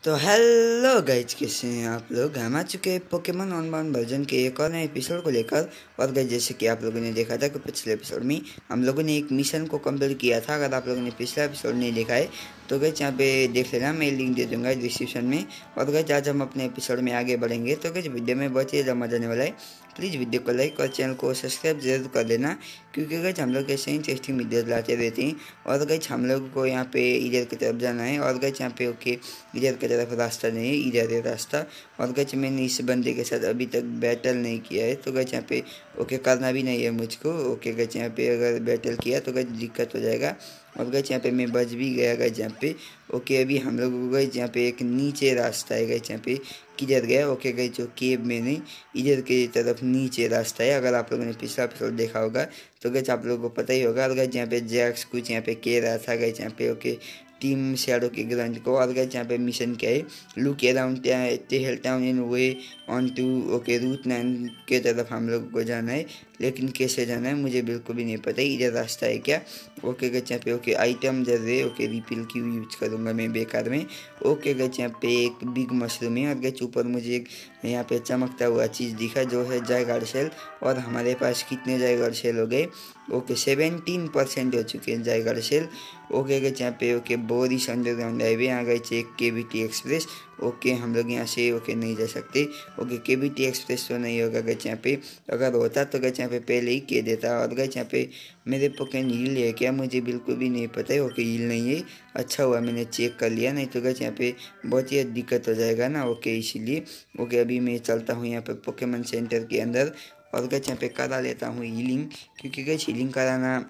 तो hello guys, कैसे हैं आप लोग। हम आ चुके हैं पोकेमॉन ऑनबाउंड वर्जन के एक और नए एपिसोड को लेकर। और गाइज, जैसे कि आप लोगों ने देखा था कि पिछले एपिसोड में हम लोगों ने एक मिशन को कंप्लीट किया था। अगर आप लोगों ने पिछला एपिसोड नहीं देखा है तो गाइज यहाँ पे देख लेना, मैं लिंक दे दूँगा डिस्क्रिप्शन में। और गाइज, आज हम अपने एपिसोड में आगे बढ़ेंगे। तो गाइज, वीडियो में बहुत ही ज़्यादा मजा आने वाला है। प्लीज़ वीडियो को लाइक और चैनल को सब्सक्राइब जरूर कर देना, क्योंकि गाइज हम लोग ऐसे इंटरेस्टिंग वीडियो लाते रहते हैं। और गाइज, हम लोग को यहाँ पे इधर की तरफ जाना है। और गाइज, यहाँ पे ओके इधर की तरफ रास्ता नहीं है, इधर है रास्ता। और गाइज, मैंने इस बंदे के साथ अभी तक बैटल नहीं किया है, तो गाइज यहाँ पे ओके करना भी नहीं है मुझको। ओके गाइज, यहाँ पे अगर बैटल किया तो गाइज दिक्कत हो जाएगा। और गाइज, यहाँ पे मैं बच भी गया गाइज यहाँ पे। ओके, अभी हम लोग को गाइज यहाँ पे एक नीचे रास्ता है गाइज यहाँ पे। किधर गया? ओके गाइज, जो केव में नहीं, इधर की तरफ नीचे रास्ता है। अगर आप लोगों ने पिछला एपिसोड देखा होगा तो गाइज आप लोगों को पता ही होगा। और गाइज, यहाँ पे जैक्स कुछ यहाँ पे कह रहा था गाइज यहाँ पे ओके टीम शैडो के ग्रंथ को। और गाइज, यहाँ पे मिशन क्या है, look around tell town in way on to okay route 9 के तरफ हम लोग को जाना है। लेकिन कैसे जाना है मुझे बिल्कुल भी नहीं पता, इधर रास्ता है क्या? ओके गाइज, यहाँ पे ओके आइटम जरूर ओके रिपिल की यूज करूँगा मैं बेकार में। ओके गाइज, यहाँ पे एक बिग मशरूम है। और गाइज, ऊपर मुझे एक यहाँ पे चमकता हुआ चीज़ दिखा जो है जायगार्ड सेल। और हमारे पास कितने जायगार्ड सेल हो गए? ओके 17% हो चुके हैं जायगार्ड सेल। ओके गाइज, यहाँ पे ओके बोरिस अंडरग्राउंड हाईवे आ गए थे केबीटी एक्सप्रेस। ओके, हम लोग यहाँ से ओके नहीं जा सकते। ओके, केबीटी एक्सप्रेस तो नहीं होगा गाइज यहाँ पे। अगर होता तो गाइज यहाँ पे पहले ही कह देता। और गाइज, यहाँ पे मेरे पोकेन हील है क्या? मुझे बिल्कुल भी नहीं पता है। ओके, हील नहीं है, अच्छा हुआ मैंने चेक कर लिया, नहीं तो गाइज यहाँ पे बहुत ही दिक्कत हो जाएगा ना। ओके, इसीलिए ओके अभी मैं चलता हूँ यहाँ पे पोकेमॉन सेंटर के अंदर। और गाइज, यहाँ पे करा लेता हूँ हीलिंग, क्योंकि गाइज हीलिंग कराना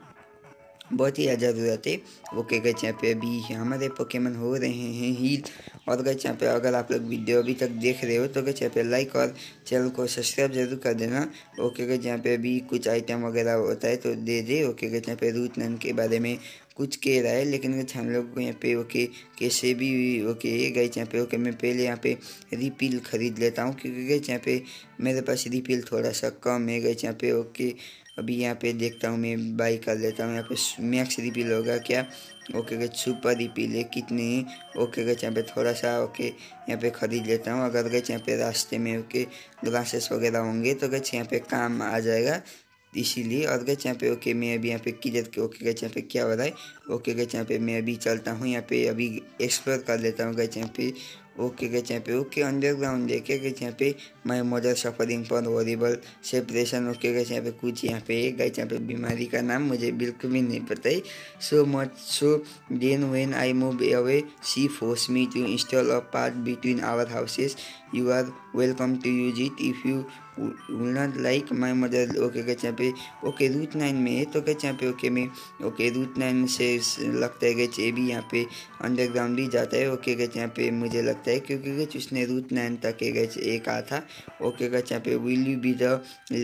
बहुत ही ज़रूरत है। ओके गाइज, यहाँ पे अभी हमारे पोकेमॉन हो रहे हैं हील। और गाइज, यहाँ पे अगर आप लोग वीडियो अभी तक देख रहे हो तो गाइज यहाँ पे लाइक और चैनल को सब्सक्राइब जरूर कर देना। ओके गाइज, यहाँ पे अभी कुछ आइटम वगैरह होता है तो दे दे। ओके गाइज, यहाँ पे रूट 9 के बारे में कुछ कह रहा है, लेकिन गाइज हम लोग को यहाँ पे ओके कैसे भी ओके गाइज यहाँ पे ओके मैं पहले यहाँ पे रिपिल खरीद लेता हूँ, क्योंकि गाइज यहाँ पे मेरे पास रिपिल थोड़ा सा कम है गाइज यहाँ पे। ओके, अभी यहाँ पे देखता हूँ, मैं बाई कर लेता हूँ। यहाँ पे मैक्स रिपील होगा क्या? ओके गाइज, सुपर रिपील है कितने? ओके गाइज, यहाँ पे थोड़ा सा ओके यहाँ पे ख़रीद लेता हूँ। अगर गाइज यहाँ पे रास्ते में ओके ग्लासेस वगैरह होंगे तो गाइज यहाँ पे काम आ जाएगा, इसीलिए। और गाइज, यहाँ पे ओके मैं अभी यहाँ पे किधर के ओके गाइज यहाँ पे क्या हो रहा है? ओके गाइज, यहाँ पे मैं अभी चलता हूँ, यहाँ पे अभी एक्सप्लोर कर लेता हूँ गाइज यहाँ पे। ओके गाइज, यहाँ पे ओके अंडरग्राउंड देखे गाइज यहाँ पे my mother suffering for horrible separation. Okay guys, यहाँ पे कुछ यहाँ पे गाइज यहाँ पे बीमारी का नाम मुझे बिल्कुल भी नहीं पता है। So much so then when I move away she force me to install a path between our houses. You are welcome to use it if you will not like my mother. Okay guys, यहाँ पे okay route 9 में है तो guys यहाँ पे okay मैं okay route 9 से लगता है गाइज ये भी यहाँ पे अंडरग्राउंड ही जाता है। ओके गाइज, यहाँ पे मुझे लगता है क्योंकि गाइज उसने रूट 9 तक गाइज एक आ था। ओके गाइज, यहाँ पे will you be the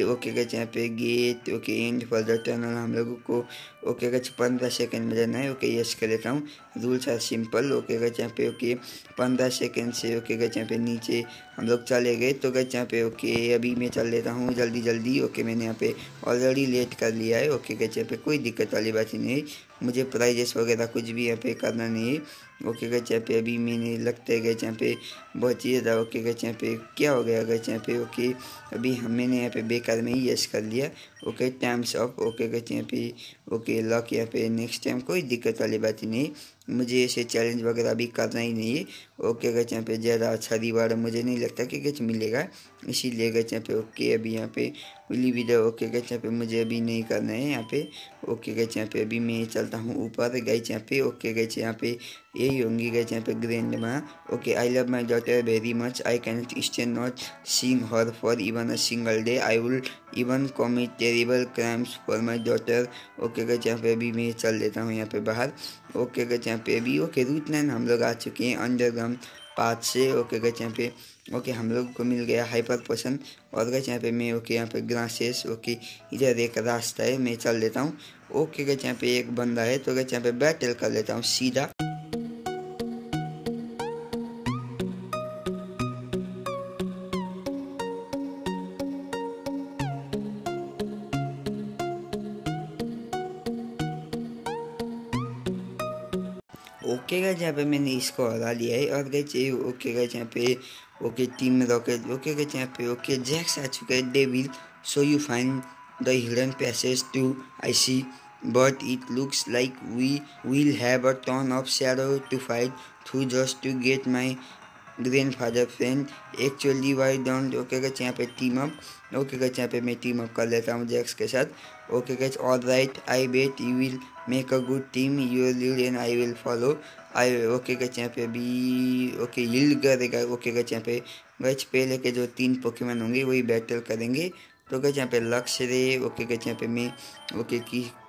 okay guys यहाँ पे gate okay and for the tunnel हम लोगों को ओके गाइज 15 सेकंड में जाना है। ओके यस कर लेता हूँ, rules are simple. Okay guys, यहाँ पे ओके 15 सेकंड से ओके गाइज यहाँ पे नीचे हम लोग चले गए तो गाइज यहाँ पे ओके अभी मैं चल लेता हूँ जल्दी जल्दी। ओके, मैंने यहाँ पे ऑलरेडी लेट कर लिया है। ओके गाइज, यहाँ पे कोई दिक्कत वाली बात ही नहीं है, मुझे प्राइजेस वगैरह कुछ भी यहाँ पे करना नहीं है। ओके गाइज, यहाँ पे अभी मैंने लगता है गाइज यहाँ पे बहुत ही ज़्यादा ओके गाइज यहाँ पे क्या हो गया गाइज यहाँ पे ओके अभी मैंने यहाँ पे बेकार में ही यस कर लिया। Okay, times up. Okay guys, यहाँ पे ओके लॉक यहाँ पे नेक्स्ट टाइम कोई दिक्कत वाली बात ही नहीं, मुझे ऐसे चैलेंज वगैरह भी करना ही नहीं है। ओके गाइज, यहाँ पे ज़्यादा अच्छा रिवार्ड मुझे नहीं लगता कि गाइज मिलेगा, इसीलिए गाइज यहाँ पे ओके अभी यहाँ पे विली भी दो। ओके गाइज, यहाँ पे मुझे अभी नहीं करना है यहाँ पे। ओके गाइज, यहाँ पे अभी मैं चलता हूँ ऊपर गाइज यहाँ पे। ओके गाइज, यहाँ पे यही होंगी गाइज यहाँ पे ग्रैंड माँ। Okay, I love my daughter very much, I can stand not seeing her for even a single day, I will even commit terrible crimes for my daughter. Okay guys, यहाँ पे अभी मैं चल लेता हूँ यहाँ पे बाहर। ओके गाइज, यहाँ पे अभी ओके रूट 9 हम लोग आ चुके हैं अंडरग्राउंड पाथ से। ओके गाइज, यहाँ पे ओके हम लोग को मिल गया हाइपर पोशन। और गाइज, यहाँ पे मैं ओके यहाँ पे ग्रासेस ओके इधर एक रास्ता है, मैं चल लेता हूँ। ओके गाइज, यहाँ पे एक बंदा है तो गाइज यहाँ पे बैटल कर लेता हूँ सीधा। ओके गाइस यहाँ पे मैंने इसको हरा लिया है। और गाइस ये ओके गाइस यहाँ पे okay team rocket okay guys यहाँ पे ओके जैक्स आ चुका है। They will so you find the hidden passage to I see but it looks like we will have a ton of shadow to fight through just to get my grandfather friend. Actually why don't okay guys यहाँ पे team up okay guys यहाँ पे मैं team up कर लेता हूँ Jax के साथ। Okay guys alright I bet you will make a good team your lead and I will follow. I okay guys यहाँ पे भी ओके यील्ड करेगा। ओके गाइस यहाँ पे गाइस पहले के जो 3 पोकेमॉन होंगे वही बैटल करेंगे। तो गाइस यहाँ पे लक्ष्य रे ओके गाइस यहाँ पे मैं ओके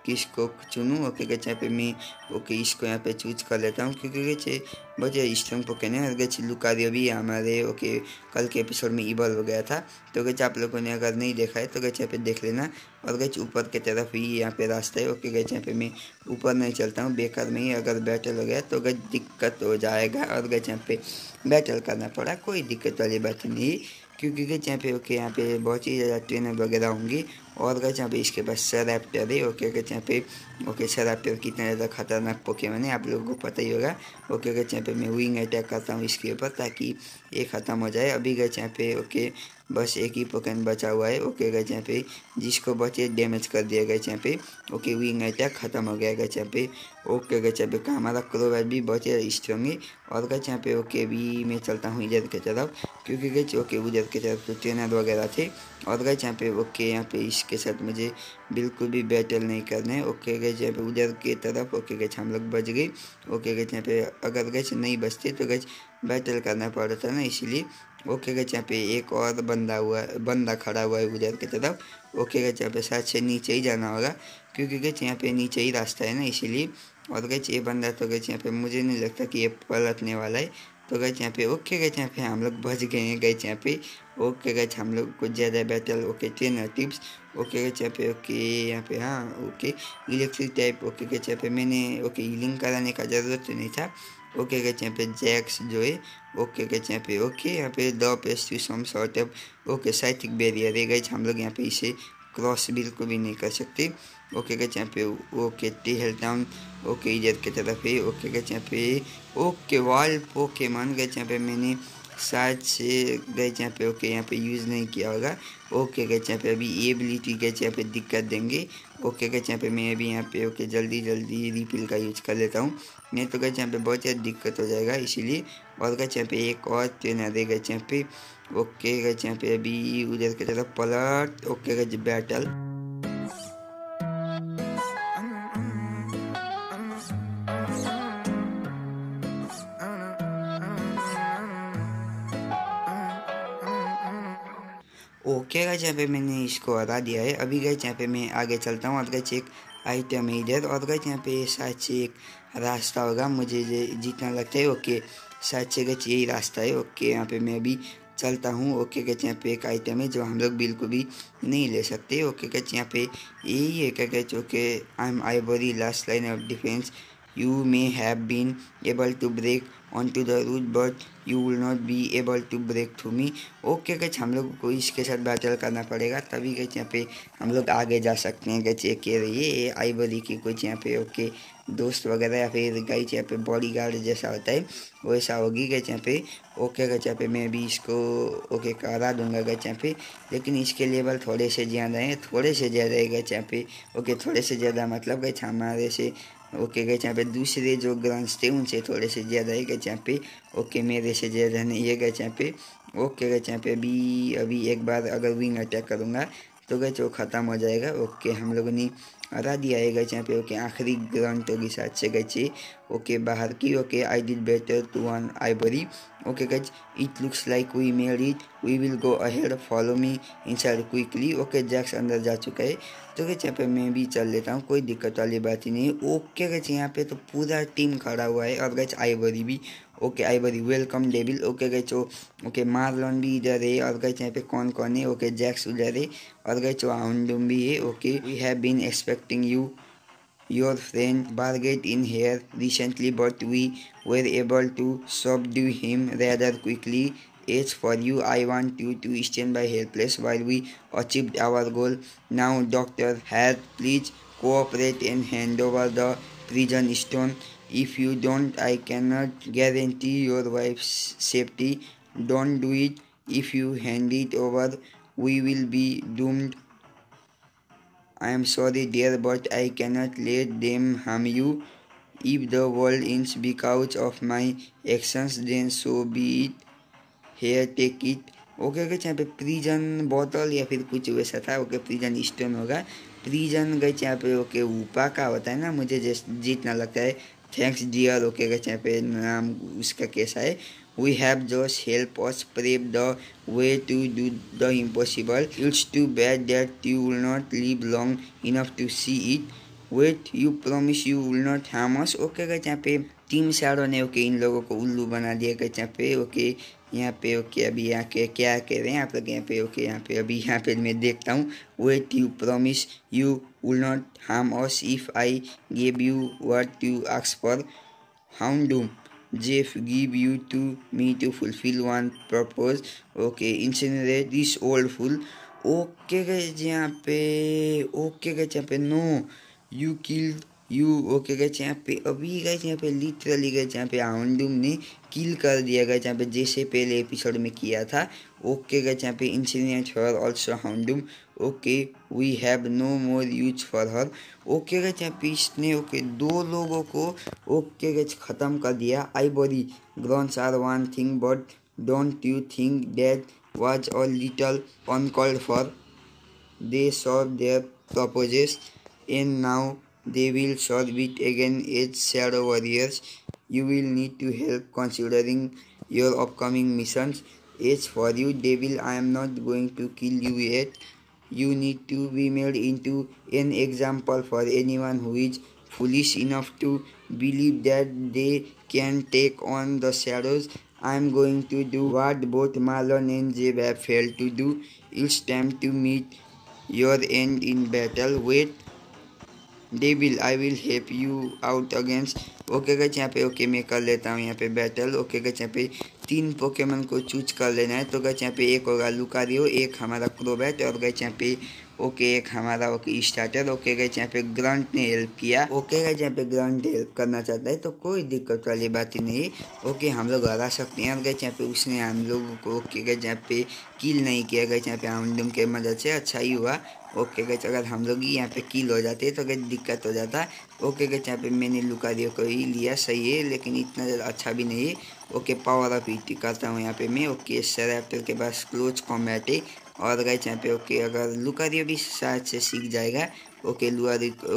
किसको चुनूँ। ओके गाइस यहाँ पे मैं ओके इसको यहाँ पे चूज कर लेता हूँ क्योंकि गाइस बहुत स्ट्रॉन्ग पोकेमॉन है। और गाइस लुकारियो भी हमारे ओके कल के एपिसोड में इवॉल्व हो गया था। तो गाइस आप लोगों ने अगर नहीं देखा है तो गाइस यहाँ पे देख लेना। और गाइस ऊपर की तरफ ही यहाँ पे रास्ता है। ओके गाइस यहाँ पे मैं ऊपर नहीं चलता हूँ, बेकार में ही अगर बैटल हो गया तो गाइस दिक्कत हो जाएगा। और गाइस यहाँ पे बैटल करना पड़ा, कोई दिक्कत वाली बात नहीं क्योंकि गाइस यहाँ पे ओके यहाँ पे बहुत ही ज़्यादा ट्रेनर वगैरह होंगी। और गाइस यहाँ पे इसके पास सरैप्टर है। ओके गाइस यहाँ पे ओके सरैप्टर कितना ज़्यादा खतरनाक पोकेमॉन है आप लोगों को पता ही होगा। ओके गाइस यहाँ पे मैं विंग अटैक करता हूँ इसके ऊपर ताकि ये ख़त्म हो जाए। अभी गाइस यहाँ पे ओके बस एक ही पोकेमॉन बचा हुआ है। ओके गाइस यहाँ पे जिसको बचे डैमेज कर दिया गाइस यहाँ पे ओके विंग अटैक ख़त्म हो गया गाइस यहाँ पे। ओके गाइस यहाँ पे हमारा क्रोवैट भी बहुत ही स्ट्रॉन्ग है। और गाइस यहाँ पे ओके भी मैं चलता हूँ इधर की तरफ क्योंकि गाइस ओके उधर की तरफ तो ट्रेनर वगैरह थे। और गाइस यहाँ पे ओके यहाँ पे इसके साथ मुझे बिल्कुल भी बैटल नहीं करना है। ओके गाइस यहाँ पे उधर की तरफ ओके गाइस हम लोग बच गए। ओके गाइस यहाँ पे अगर गाइस नहीं बचते तो गाइस बैटल करना पड़ता ना, इसीलिए। ओके गाइस यहाँ पे एक और बंदा खड़ा हुआ है उधर की तरफ। ओके गाइस यहाँ पे शायद से नीचे ही जाना होगा क्योंकि गाइस यहाँ पे नीचे ही रास्ता है ना, इसीलिए। और गाइस ये बंदा तो गाइस यहाँ पे मुझे नहीं लगता कि ये पलटने वाला है। तो गाइस यहाँ पे ओके गाइस यहाँ पे हम लोग बच गए हैं गाइस यहाँ पे। ओके गाइस हम लोग को ज़्यादा battle okay trainer tips okay guys यहाँ पे ओके यहाँ पे हाँ okay electric type okay guys यहाँ पे मैंने ओके हीलिंग कराने का ज़रूरत तो नहीं था। ओके गाइस यहाँ पे जैक्स जो है ओके गाइस यहाँ पे the past to some sort of okay psychic barrier है गाइस, हम लोग यहाँ पे इसे क्रॉस बिल्कुल भी नहीं कर सकते। ओके गाइस यहाँ पे ओके टेल टाउन ओके इधर की तरफ है। ओके गाइस यहाँ पे ओके वाल पोकेमॉन गाइस यहाँ पे मैंने शायद से गाइस यहाँ पे ओके यहाँ पे यूज़ नहीं किया होगा। ओके गाइस यहाँ पे अभी एबिलिटी गाइस यहाँ पे दिक्कत देंगे। ओके गाइस यहाँ पे मैं अभी यहाँ पे ओके जल्दी रिफिल का यूज कर लेता हूँ, नहीं तो गाइस यहाँ पे बहुत ज़्यादा दिक्कत हो जाएगा, इसीलिए। और गाइस यहाँ पे एक और ट्रेनर है गाइस यहाँ पे। ओके गाइस यहाँ पे अभी उधर की तरफ पलट okay guys battle okay guys यहाँ पे मैंने इसको हरा दिया है। अभी गाइस यहाँ पे मैं आगे चलता हूँ। और गाइस एक आइटम है इधर। और गाइस यहाँ पे शायद से एक रास्ता होगा, मुझे जितना लगता है। ओके शायद से गाइस यही रास्ता है। ओके यहाँ पे मैं अभी चलता हूँ। ओके गाइस यहाँ पे एक आइटम है जो हम लोग बिल्कुल भी नहीं ले सकते। ओके गाइस यहाँ पे यही है क्या guys okay I am Ivory last line of defence you may have been able to break onto the root but you will not be able to break through me। Okay guys हम लोग को इसके साथ battle करना पड़ेगा तभी guys यहाँ पे हम लोग आगे जा सकते हैं। गाइस ये कह रही है ये आइवरी की कुछ यहाँ पे ओके दोस्त वगैरह या फिर गाइस यहाँ पे बॉडीगार्ड जैसा होता है वैसा होगी गाइस यहाँ पे। ओके गाइस यहाँ पे मैं भी इसको ओके करा दूंगा गाइस यहाँ पे, लेकिन इसके लेवल थोड़े से ज़्यादा हैं, थोड़े से ज़्यादा है गाइस यहाँ पे। ओके थोड़े से ज़्यादा मतलब गाइस हमारे से ओके गाइस यहाँ पे दूसरे जो ग्रांट्स थे उनसे थोड़े से ज़्यादा है गाइस यहाँ पे। ओके मेरे से ज़्यादा नहीं है गाइस यहाँ पे। ओके गाइस यहाँ पे अभी एक बार अगर विंग अटैक करूँगा तो गाइस वो ख़त्म हो जाएगा। ओके हम लोगों ने हरा दिया है गाइस यहाँ पे। ओके आखिरी ग्रांट होगी शायद से गाइस ओके बाहर की। Okay I did better to one ivory. Okay guys it looks like we made it, we will go ahead, follow me inside quickly. Okay Jax अंदर जा चुका है तो गाइस यहाँ पे मैं भी चल लेता हूँ, कोई दिक्कत वाली बात ही नहीं है। ओके गाइस यहाँ पे तो पूरा टीम खड़ा हुआ है और गाइस आइवरी भी। Okay Ivory welcome devil. Okay guys okay Marlon भी इधर है। और गाइस यहाँ पे कौन कौन है ओके जैक्स उधर है और गाइस हाउंडूम भी है। Okay we have been expecting you your friend Barget in here recently, but we were able to subdue him rather quickly. As for you, I want you to stand by helpless while we achieved our goal. Now, Dr. Hare, please cooperate and hand over the prison stone If you don't, I cannot guarantee your wife's safety. Don't do it. If you hand it over, we will be doomed. I am sorry, dear, but I cannot let them harm you. If the world ends because of my actions, then so be it. Here, take it. Okay गए यहाँ पे prison बोतल या फिर कुछ वैसा था। Okay prison stone होगा। प्रिजन गए यहाँ पे ओके ऊपा का होता है ना, मुझे जितना लगता है। Thanks dear. ओके गए यहाँ पे नाम उसका कैसा है। We have just helped us prep the way to do the impossible. It's too bad that you will not live long enough to see it. Wait, you promise you will not harm us? Okay गए यहाँ पे team shadow ने okay in लोगों को उल्लू बना दिया गया यहाँ पे। ओके यहाँ पे ओके अभी यहाँ के क्या कह रहे हैं आप लोग यहाँ पे। ओके यहाँ पे अभी यहाँ पे मैं देखता हूँ। Wait, you promise you will not harm us if I give you what you ask for. Houndoom, Jeff give you to me to fulfill one purpose. Okay, incinerate this old fool. Okay guys यहाँ पे okay guys यहाँ पे no you killed you. Okay guys यहाँ पे अभी guys यहाँ पे literally guys यहाँ पे हाउंडूम ने किल कर दिया गाइस यहाँ पे जैसे पहले एपिसोड में किया था। ओके गाइस यहाँ पे incident her also Houndoom. Okay we have no more use for her. Okay guys यहाँ पे इसने ओके 2 लोगों को ओके गाइस ख़त्म कर दिया। I body groans are one thing but don't you think that was a little uncalled for. They solved their purposes and now they will solve it again as shadow warriors. You will need to help considering your upcoming missions. As for you, devil, I am not going to kill you yet. You need to be made into an example for anyone who is foolish enough to believe that they can take on the shadows. I am going to do what both Marlon and Jeb have failed to do. It's time to meet your end in battle. Wait, devil, I will help you out against. Okay guys यहाँ पे okay मैं कर लेता हूँ यहाँ पे battle. Okay guys यहाँ पे 3 पोकेमन को चूज कर लेना है। तो गाइस यहाँ पे एक होगा लुकारियो, एक हमारा क्रोबैट और गाइस यहाँ पे ओके एक हमारा ओके स्टार्टर। ओके गाइस यहाँ पे ग्रंट ने हेल्प किया। ओके गाइस यहाँ पे ग्रंट हेल्प करना चाहता है तो कोई दिक्कत वाली बात ही नहीं। ओके हम लोग हरा सकते हैं। और गाइस यहाँ पे उसने हम लोगों को ओके गाइस यहाँ पे किल नहीं किया। गाइस यहाँ पे हाउंडूम के मदद से अच्छा ही हुआ। ओके गाइस अगर हम लोग ही यहाँ पे किल हो जाते तो गाइस दिक्कत हो जाता। ओके गाइस यहाँ पे मैंने लुकारियो को ही लिया, सही है, लेकिन इतना ज़्यादा अच्छा भी नहीं है। ओके पावर अप हिट करता हूँ यहाँ पे मैं। ओके सैरप्टर के पास क्लोज कॉम्बैट है। और गाइस यहाँ पे ओके अगर लुकारियो भी शायद से सीख जाएगा। ओके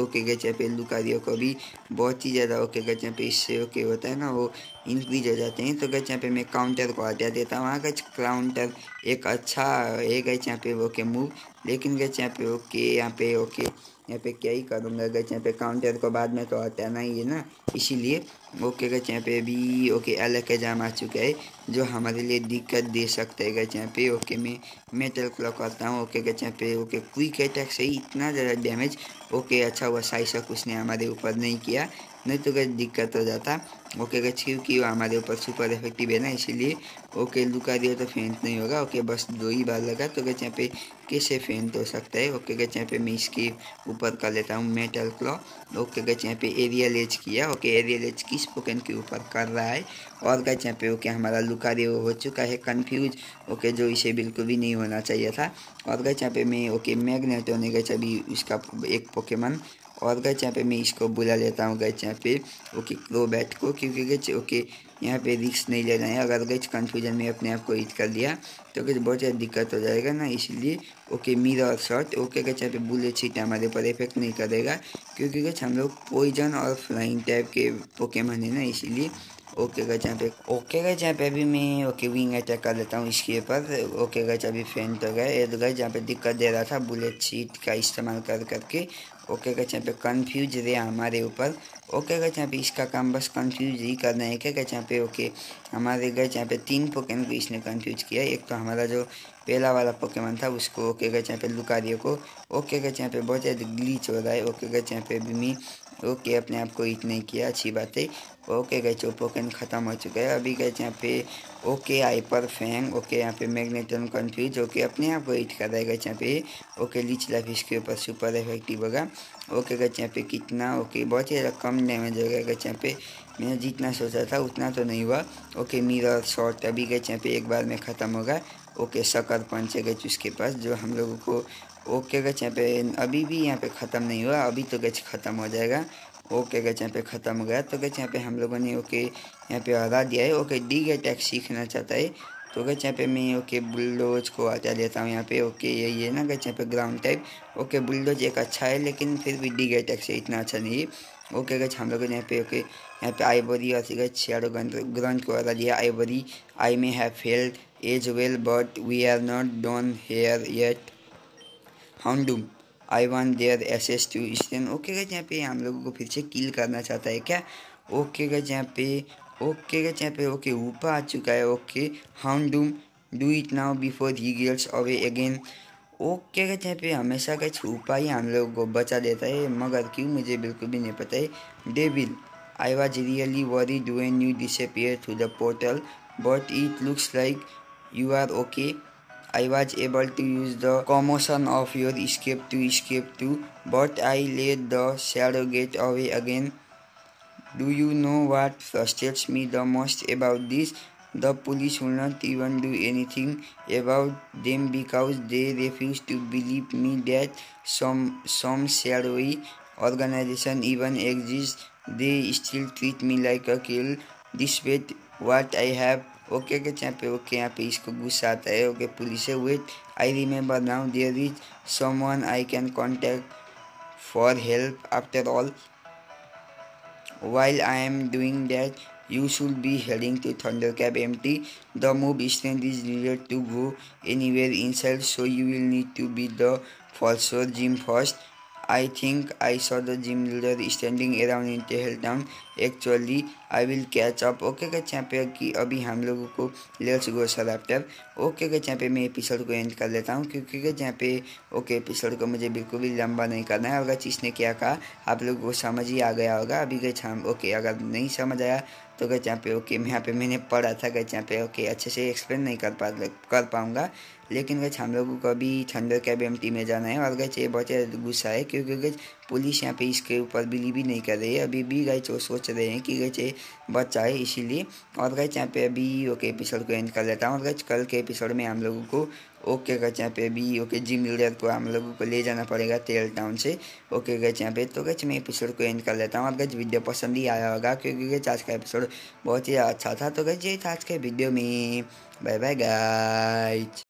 ओके गाइस यहाँ पे लुकारियो को भी बहुत ही ज़्यादा ओके गाइस यहाँ पे इससे ओके होता है ना वो इंक्रीज हो जाते हैं। तो गाइस यहाँ पे मैं काउंटर को हटा देता हूँ। गाइस काउंटर एक अच्छा है गाइस यहाँ पे ओके मूव, लेकिन गाइस यहाँ पे ओके यहाँ पे क्या ही करूँगा। गाइस यहाँ पे काउंटर को बाद में तो हटाना ही है ना, इसीलिए ओके गाइस यहाँ पे भी ओके अलग का जाम आ चुका है जो हमारे लिए दिक्कत दे सकता है। गाइस यहाँ पे ओके मैं मेटल क्लॉक करता हूँ। ओके गाइस यहाँ पे ओके क्विक अटैक से ही इतना ज़्यादा डैमेज। ओके अच्छा हुआ साइसक उसने हमारे ऊपर नहीं किया, नहीं तो गाइस दिक्कत हो जाता। ओके गाइस क्योंकि वो हमारे ऊपर सुपर इफेक्टिव है ना, इसीलिए ओके लुकारियो तो फेंट नहीं होगा। ओके बस 2 ही बार लगा तो गाइस यहाँ पे कैसे फेंट हो सकता है। ओके गाइस यहाँ पे मैं इसके ऊपर कर लेता हूँ मेटल क्लॉ। ओके गाइस यहाँ पे एरियल एज किया। ओके एरियल एज किस पोकेन के ऊपर कर रहा है। और गाइस यहाँ पे ओके हमारा लुकारियो हो चुका है कंफ्यूज। ओके जो इसे बिल्कुल भी नहीं होना चाहिए था। और गाइस यहाँ पे मैं ओके मैग्नेटो ने गाइस अभी इसका एक पोकेमन। और गाइस यहाँ पे मैं इसको बुला लेता हूँ गाइस यहाँ पे ओके क्रोबैट को, क्योंकि गाइस ओके यहाँ पे रिस्क नहीं लेना है। अगर गाइस कन्फ्यूजन में अपने आप को हिट कर दिया तो गाइस बहुत ज़्यादा दिक्कत हो जाएगा ना, इसलिए okay mirror shot. Okay guys यहाँ पे बुलेट सीट हमारे ऊपर इफेक्ट नहीं करेगा क्योंकि गाइस हम लोग पॉइजन और फ्लाइंग टाइप के पोकेमन है ना, इसीलिए ओके गाइस यहाँ पे अभी मैं ओके विंग अटैक कर लेता हूँ इसके ऊपर। ओके गाइस अभी फेंट हो गया। ये गाइस यहाँ पे दिक्कत दे रहा था बुलेट सीट का इस्तेमाल कर करके। ओके गाइस यहाँ पे कंफ्यूज रहे हमारे ऊपर। ओके गाइस यहाँ पे इसका काम बस कंफ्यूज ही करना है। क्या गाइस यहाँ पे ओके हमारे गाइस यहाँ पे 3 पोकेमन को इसने कंफ्यूज किया। एक तो हमारा जो पहला वाला पोकेमन था उसको, ओके गाइस यहाँ पे लुकारियो को। ओके गाइस यहाँ पे बहुत ज़्यादा ग्लिच हो रहा है। ओके गाइस यहाँ पे भी मैं ओके, अपने आप को हिट नहीं किया, अच्छी बात है। ओके गाइस, वो पोकेन ख़त्म हो चुका है। अभी गाइस यहाँ पे ओके हाइपर फैंग, ओके यहाँ पे मैग्नेटन कन्फ्यूज, ओके अपने आप को हिट कर रहा है गाइस यहाँ पे। ओके लीच लाइफ इसके ऊपर सुपर इफेक्टिव होगा। ओके गाइस यहाँ पे कितना, ओके बहुत ही ज़्यादा कम डैमेज हो गया गाइस यहाँ पे। मैंने जितना सोचा था उतना तो नहीं हुआ। ओके मिरर शॉट अभी गाइस यहाँ पे एक बार में ख़त्म होगा। ओके शकर पंच है गाइस उसके पास जो हम लोगों को। ओके गाइस यहाँ पे अभी भी यहाँ पे ख़त्म नहीं हुआ, अभी तो गाइस ख़त्म हो जाएगा। ओके गाइस यहाँ पे ख़त्म हो गया। तो गाइस यहाँ पे हम लोगों ने ओके यहाँ पे हरा दिया है। ओके डिग अटैक सीखना चाहता है तो गाइस यहाँ पे मैं ओके बुलडोज को हटा देता हूँ यहाँ पे। ओके ये ना गाइस यहाँ पे ग्राउंड टाइप। ओके बुलडोज एक अच्छा है लेकिन फिर भी डिग अटैक से इतना अच्छा नहीं है। ओके गाइस हम लोगों ने यहाँ पे ओके यहाँ पे आइवरी और गाइस शैडो ग्रंथ को हरा दिया। Ivory I may have failed as well but we are not done here yet Houndoom I want their asses to stand. Okay guys यहाँ पे हम लोगों को फिर से किल करना चाहता है क्या। ओके गाइस यहाँ पे ओके गाइस यहाँ पे ओके ऊपर आ चुका है। Okay Houndoom do it now before he gets away again. Okay guys यहाँ पे हमेशा गाइस ऊपर ही हम लोगों को बचा देता है, मगर क्यों मुझे बिल्कुल भी नहीं पता है। Devil I was really worried when you disappear through the portal but it looks like you are okay. I was able to use the commotion of your escape to escape too, but I let the shadow get away again. Do you know what frustrates me the most about this? The police will not even do anything about them because they refuse to believe me that some shadowy organization even exists. They still treat me like a kill despite what I have. Okay यहाँ पे इसको गुस्सा आता है। Okay police है wait I remember now there is someone I can contact for help after all while I am doing that you should be heading to Thundercap empty. The move strength is needed to go anywhere inside so you will need to beat the Falsor gym first. I think I saw the gym leader standing around in Tailtown. Actually, I will catch up. Okay guys यहाँ पे कि अभी हम लोगों को let's go sir after. Okay guys यहाँ पे मैं एपिसोड को एंड कर लेता हूँ क्योंकि गाइस यहाँ पे ओके एपिसोड को मुझे बिल्कुल भी लंबा नहीं करना है। अगर इसने क्या कहा आप लोगों को समझ ही आ गया होगा। अभी गाइस हम ओके अगर नहीं समझ आया तो गाइस यहाँ पे ओके यहाँ पे मैंने पढ़ा था गाइस यहाँ पे ओके अच्छे से एक्सप्लेन नहीं कर पाऊँगा। लेकिन गाइस हम लोगों को अभी थंडरकैप एमटी में जाना है और गाइस ये बहुत ज़्यादा गुस्सा है क्योंकि गाइस पुलिस यहाँ पे इसके ऊपर बिलीव भी नहीं कर रही है। अभी भी गाइस वो सोच रहे हैं कि गाइस ये बच्चा है इसीलिए। और गाइस यहाँ पे अभी ओके एपिसोड को एंड कर लेता हूँ और गाइस कल के एपिसोड में हम लोगों को ओके गाइस यहाँ पे अभी ओके जिम लीडर को हम लोगों को ले जाना पड़ेगा टेल टाउन से। ओके गाइस यहाँ पे तो गाइस मैं एपिसोड को एंड कर लेता हूँ और गाइस वीडियो पसंद ही आया होगा क्योंकि गाइस आज का एपिसोड बहुत ही अच्छा था। तो गाइस ये था आज के वीडियो में। Bye bye guys.